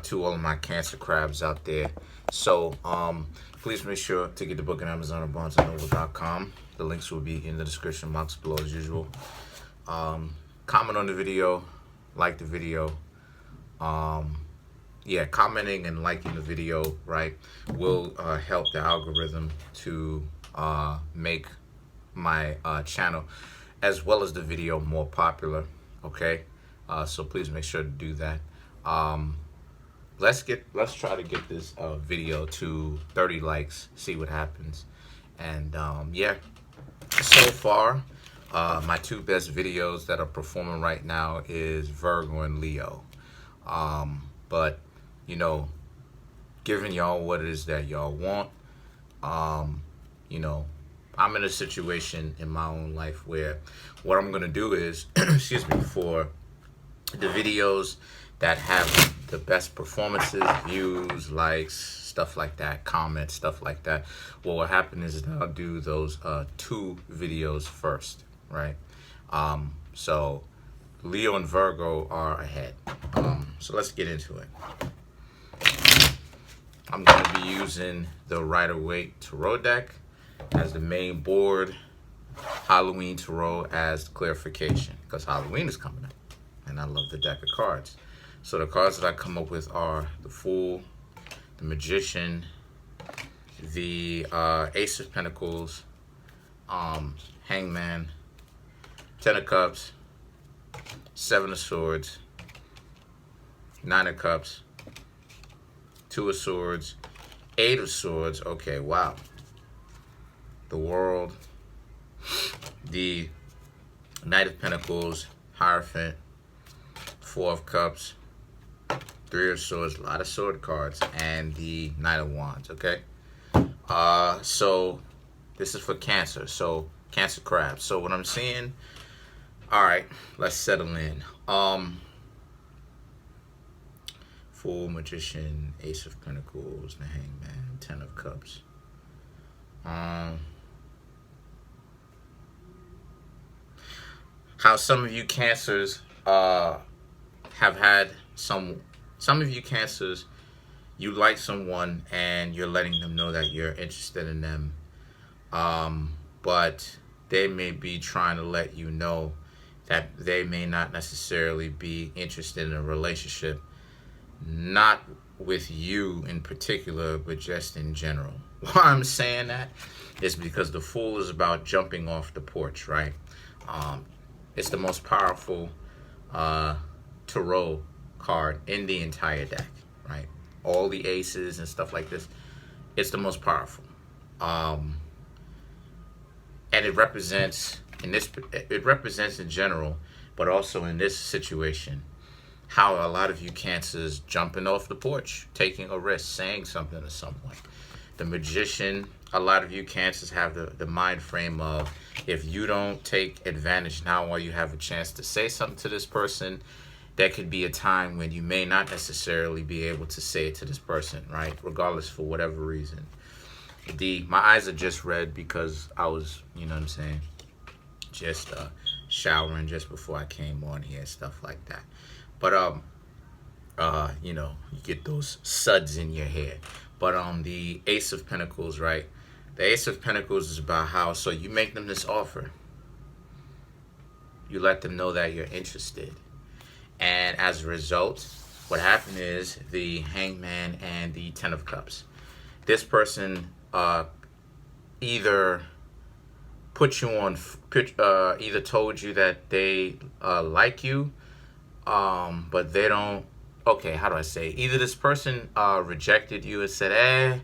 to all of my Cancer crabs out there. So please make sure to get the book on Amazon or BarnesandNoble.com. The links will be in the description box below as usual. Comment on the video, like the video. Yeah, commenting and liking the video, right, will help the algorithm to make my channel as well as the video more popular. Okay, so please make sure to do that. Let's try to get this video to 30 likes, see what happens. And yeah, so far my two best videos that are performing right now is Virgo and Leo. But you know, giving y'all what it is that y'all want. You know, I'm in a situation in my own life where what I'm gonna do is excuse me, for the videos that have the best performances, views, likes, stuff like that, comments, stuff like that, what will happen is that I'll do those two videos first, right? So Leo and Virgo are ahead. So let's get into it. I'm going to be using the Rider-Waite Tarot deck as the main board, Halloween Tarot as clarification, because Halloween is coming up, and I love the deck of cards. So the cards that I come up with are the Fool, the Magician, the Ace of Pentacles, Hangman, Ten of Cups, Seven of Swords, Nine of Cups, Two of Swords, Eight of Swords. Okay, wow. The World, the Knight of Pentacles, Hierophant, Four of Cups, Three of Swords, a lot of sword cards, and the Knight of Wands. Okay, so this is for Cancer. So Cancer crabs. So what I'm seeing. All right, let's settle in. Fool, Magician, Ace of Pentacles, the Hangman, Ten of Cups. How some of you Cancers have had some of you Cancers, you like someone and you're letting them know that you're interested in them, but they may be trying to let you know that they may not necessarily be interested in a relationship, not with you in particular, but just in general. Why I'm saying that is because the Fool is about jumping off the porch, right? It's the most powerful tarot card in the entire deck, right? All the aces and stuff like this, it's the most powerful. And it represents in general, but also in this situation, how a lot of you Cancers jumping off the porch, taking a risk, saying something to someone. The Magician, a lot of you Cancers have the mind frame of, if you don't take advantage now while you have a chance to say something to this person, there could be a time when you may not necessarily be able to say it to this person, right? Regardless, for whatever reason. My eyes are just red because I was, you know what I'm saying, just showering just before I came on here, stuff like that. But you know, you get those suds in your hair. But the Ace of Pentacles, right? The Ace of Pentacles is about how, so you make them this offer. You let them know that you're interested. And as a result, what happened is the Hangman and the Ten of Cups. This person either put you on, either told you that they like you, but they don't. Okay, how do I say? Either this person rejected you and said,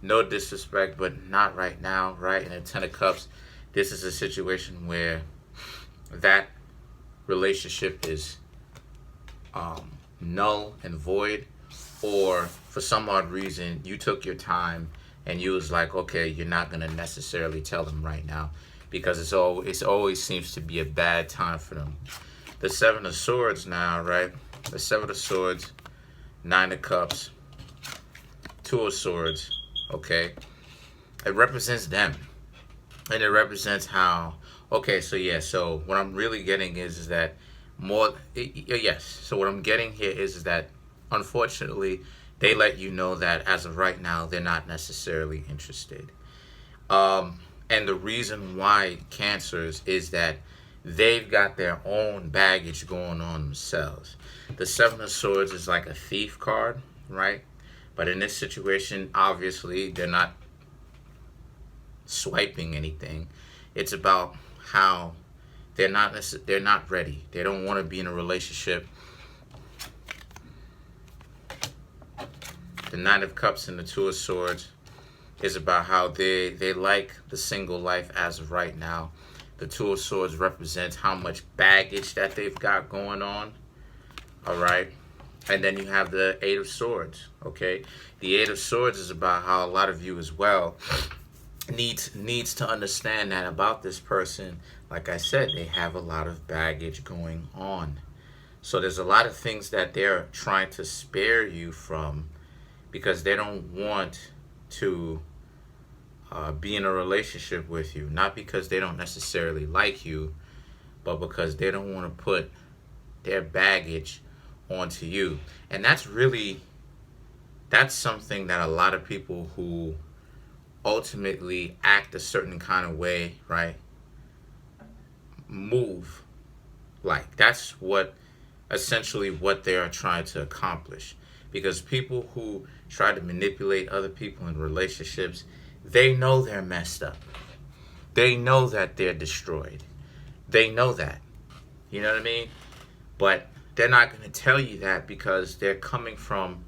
no disrespect, but not right now, right? And the Ten of Cups, this is a situation where that relationship is null and void, or for some odd reason you took your time and you was like, okay, you're not gonna necessarily tell them right now because it always seems to be a bad time for them. The Seven of Swords now, right? The Seven of Swords, Nine of Cups, Two of Swords. Okay, it represents them, and it represents how. Okay, so yeah, so what I'm really getting is that more. Yes, so what I'm getting here is that unfortunately, they let you know that as of right now, they're not necessarily interested. And the reason why, Cancers, is that they've got their own baggage going on themselves. The Seven of Swords is like a thief card, right? But in this situation, obviously, they're not swiping anything. It's about how they're not ready. They don't want to be in a relationship. The Nine of Cups and the Two of Swords is about how they like the single life as of right now. The Two of Swords represents how much baggage that they've got going on. All right. And then you have the Eight of Swords. Okay. The Eight of Swords is about how a lot of you as well needs to understand that about this person. Like I said, they have a lot of baggage going on. So there's a lot of things that they're trying to spare you from because they don't want to be in a relationship with you. Not because they don't necessarily like you, but because they don't want to put their baggage onto you. And that's something that a lot of people who ultimately act a certain kind of way, right, move like. That's essentially what they are trying to accomplish. Because people who try to manipulate other people in relationships, they know they're messed up. They know that they're destroyed. They know that. You know what I mean? But they're not going to tell you that because they're coming from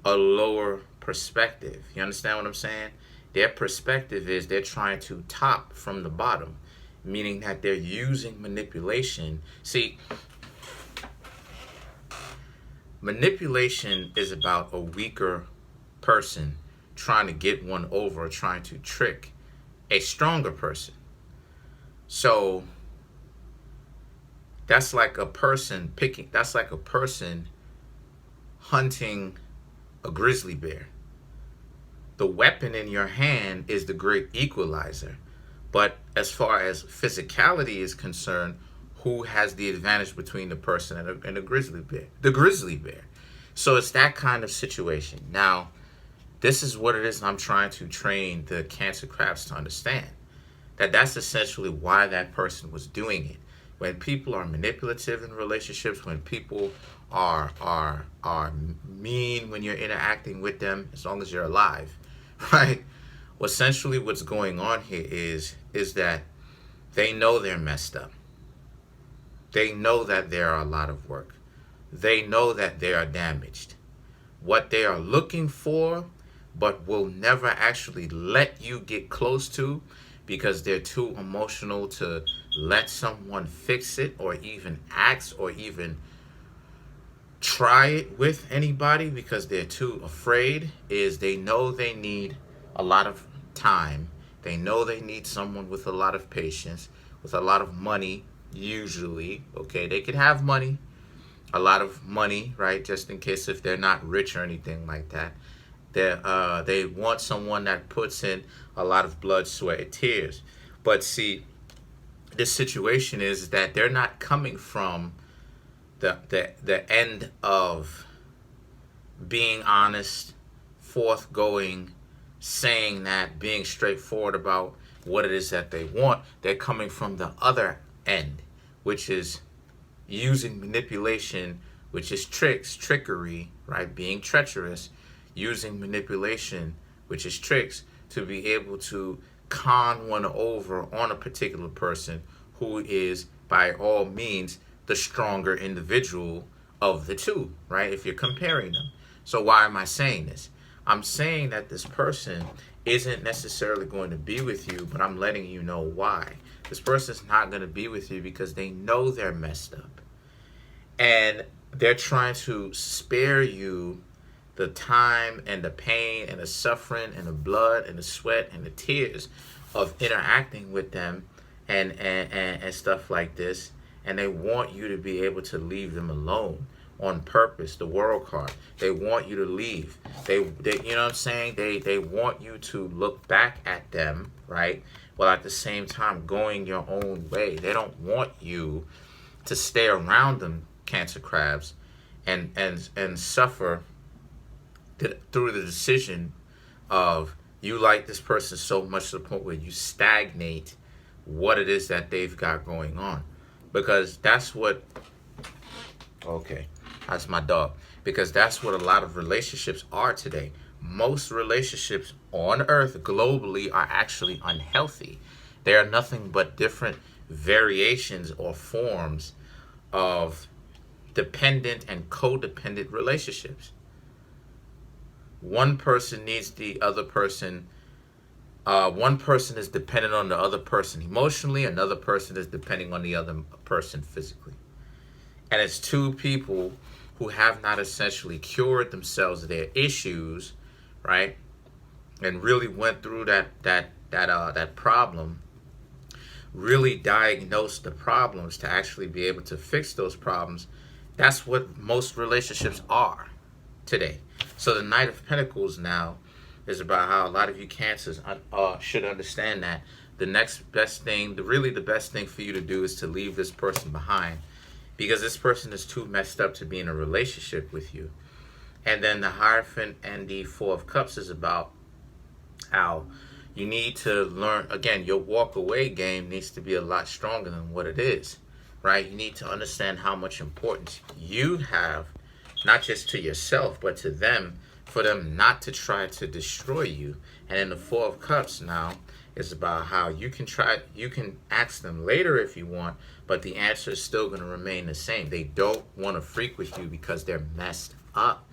a lower perspective. You understand what I'm saying? Their perspective is they're trying to top from the bottom, meaning that they're using manipulation. See, manipulation is about a weaker person trying to get one over, trying to trick a stronger person. So that's like a person hunting a grizzly bear. The weapon in your hand is the great equalizer. But as far as physicality is concerned, who has the advantage between the person and the grizzly bear? The grizzly bear. So it's that kind of situation. Now, this is what it is I'm trying to train the Cancer crabs to understand. That's essentially why that person was doing it. When people are manipulative in relationships, when people are mean when you're interacting with them, as long as you're alive, right? Well, essentially what's going on here is that they know they're messed up. They know that there are a lot of work. They know that they are damaged. What they are looking for, but will never actually let you get close to because they're too emotional to let someone fix it or even ask or even try it with anybody because they're too afraid, is they know they need a lot of time. They know they need someone with a lot of patience, with a lot of money, usually. Okay, they could have money, a lot of money, right? Just in case if they're not rich or anything like that. They want someone that puts in a lot of blood, sweat, and tears. But see, this situation is that they're not coming from the end of being honest, forthgoing, saying that, being straightforward about what it is that they want. They're coming from the other end, which is using manipulation, which is trickery, right? Being treacherous, using manipulation, which is tricks, to be able to con one over on a particular person who is, by all means, the stronger individual of the two, right? If you're comparing them. So why am I saying this? I'm saying that this person isn't necessarily going to be with you, but I'm letting you know why. This person's not going to be with you because they know they're messed up. And they're trying to spare you the time and the pain and the suffering and the blood and the sweat and the tears of interacting with them and stuff like this. And they want you to be able to leave them alone on purpose. The World card. They want you to leave. They you know what I'm saying? They want you to look back at them, right? While at the same time going your own way. They don't want you to stay around them, Cancer crabs, and suffer through the decision of you like this person so much to the point where you stagnate what it is that they've got going on. Because that's what, okay, that's my dog. Because that's what a lot of relationships are today. Most relationships on earth globally are actually unhealthy. They are nothing but different variations or forms of dependent and codependent relationships. One person needs the other person. One person is dependent on the other person emotionally. Another person is depending on the other person physically. And it's two people who have not essentially cured themselves of their issues, right? And really went through that problem, really diagnosed the problems to actually be able to fix those problems. That's what most relationships are today. So the Knight of Pentacles now is about how a lot of you Cancers should understand that the next best thing, the best thing for you to do is to leave this person behind, because this person is too messed up to be in a relationship with you. And then the Hierophant and the Four of Cups is about how you need to learn, again, your walk away game needs to be a lot stronger than what it is, right? You need to understand how much importance you have, not just to yourself, but to them, for them not to try to destroy you. And in the Four of Cups now is about how you can ask them later if you want, but the answer is still going to remain the same. They don't want to freak with you because they're messed up.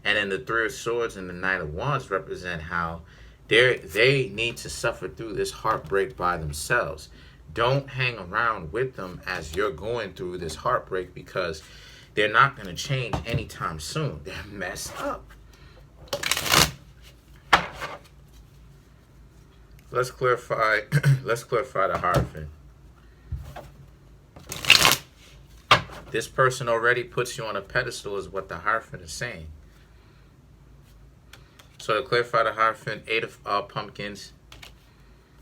And then the Three of Swords and the Knight of Wands represent how they need to suffer through this heartbreak by themselves. Don't hang around with them as you're going through this heartbreak, because they're not going to change anytime soon. They're messed up. Let's clarify the Hierophant. This person already puts you on a pedestal is what the Hierophant is saying. So to clarify the Hierophant, 8 of pumpkins,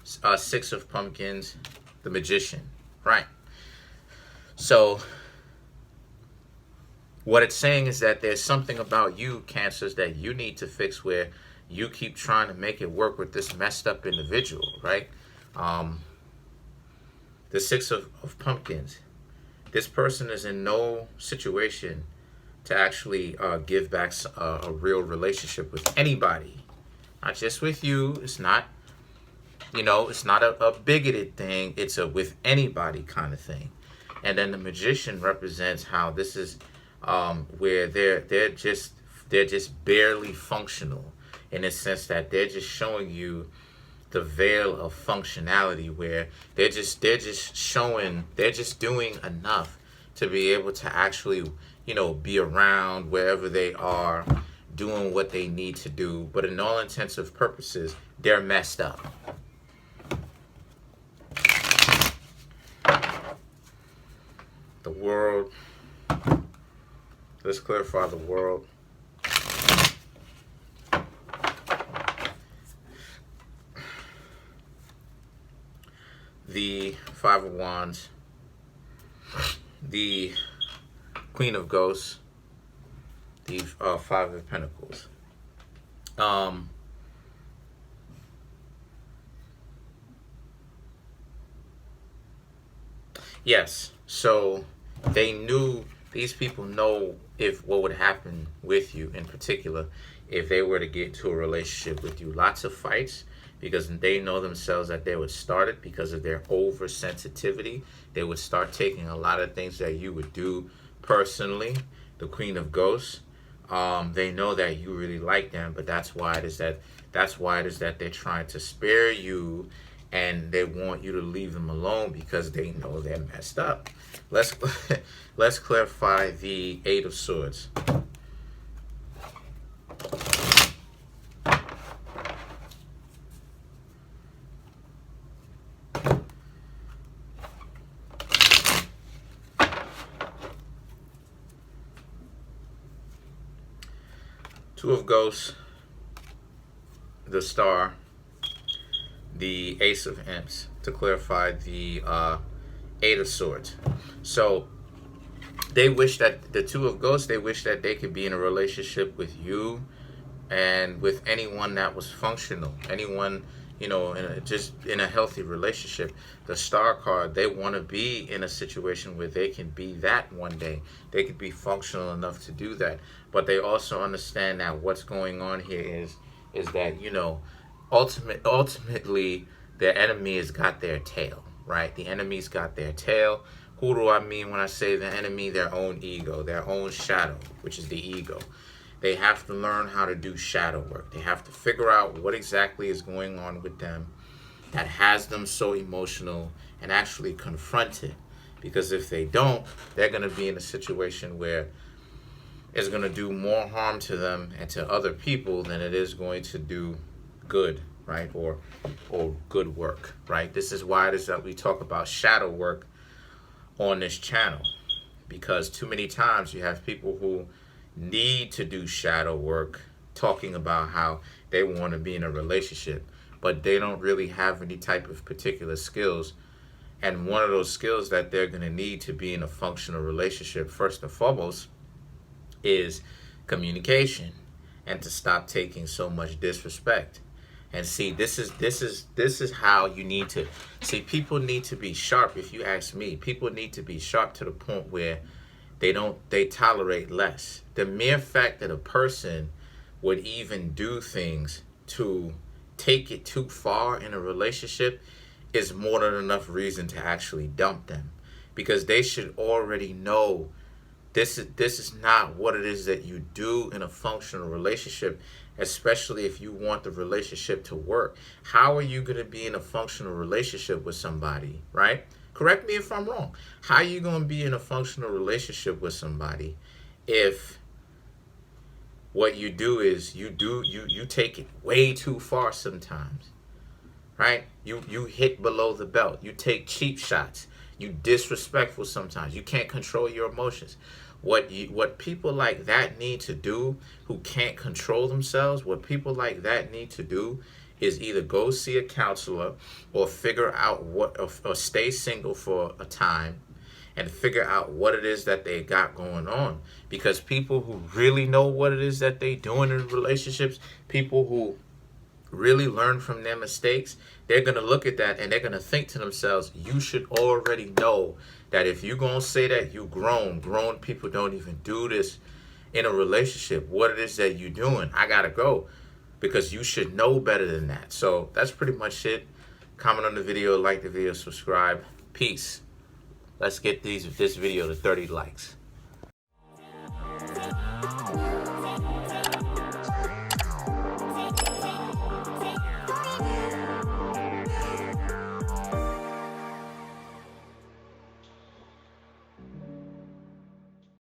6 of pumpkins, the Magician. Right. So what it's saying is that there's something about you, Cancers, that you need to fix, where you keep trying to make it work with this messed up individual, right? The 6 of pumpkins. This person is in no situation to actually give back a real relationship with anybody. Not just with you. It's not, it's not a bigoted thing. It's a with anybody kind of thing. And then the Magician represents how this is where they're just barely functional, in the sense that they're just showing you the veil of functionality, where they're just doing enough to be able to actually, be around wherever they are, doing what they need to do. But in all intents and purposes, they're messed up. The World. Let's clarify the World. The Five of Wands, the Queen of Ghosts, the Five of Pentacles. Yes, so these people know what would happen with you in particular if they were to get into a relationship with you. Lots of fights, because they know themselves that they would start it because of their oversensitivity. They would start taking a lot of things that you would do personally. The Queen of Ghosts, they know that you really like them, but that's why it is that they're trying to spare you, and they want you to leave them alone because they know they're messed up. Let's clarify the Eight of Swords. Two of Ghosts, the Star, the Ace of Imps, to clarify the Eight of Swords. So they wish that the Two of Ghosts, they wish that they could be in a relationship with you and with anyone that was functional, anyone, you know, just in a healthy relationship. The Star card, they want to be in a situation where they can be that one day. They could be functional enough to do that. But they also understand that what's going on here is that, you know, ultimately their enemy has got their tail, right? The enemy's got their tail. Who do I mean when I say the enemy? Their own ego, their own shadow, which is the ego. They have to learn how to do shadow work. They have to figure out what exactly is going on with them that has them so emotional and actually confront it. Because if they don't, they're going to be in a situation where it's going to do more harm to them and to other people than it is going to do good, right? Or good work, right? This is why it is that we talk about shadow work on this channel. Because too many times you have people who need to do shadow work talking about how they want to be in a relationship, but they don't really have any type of particular skills. And one of those skills that they're going to need to be in a functional relationship, first and foremost, is communication, and to stop taking so much disrespect. And see, this is how you need to see. People need to be sharp. If you ask me, people need to be sharp to the point where they tolerate less. The mere fact that a person would even do things to take it too far in a relationship is more than enough reason to actually dump them, because they should already know this is not what it is that you do in a functional relationship, especially if you want the relationship to work. How are you going to be in a functional relationship with somebody, right? Correct me if I'm wrong. How are you going to be in a functional relationship with somebody if what you do is you take it way too far sometimes, right? You hit below the belt. You take cheap shots. You disrespectful sometimes. You can't control your emotions. What people like that need to do, who can't control themselves, what people like that need to do is either go see a counselor or figure out or stay single for a time and figure out what it is that they got going on. Because people who really know what it is that they doing in relationships, people who really learn from their mistakes, they're going to look at that and they're going to think to themselves, you should already know that if you're going to say that you grown people don't even do this in a relationship. What it is that you're doing, I got to go, because you should know better than that. So that's pretty much it. Comment on the video, like the video, subscribe. Peace. Let's get this video to 30 likes.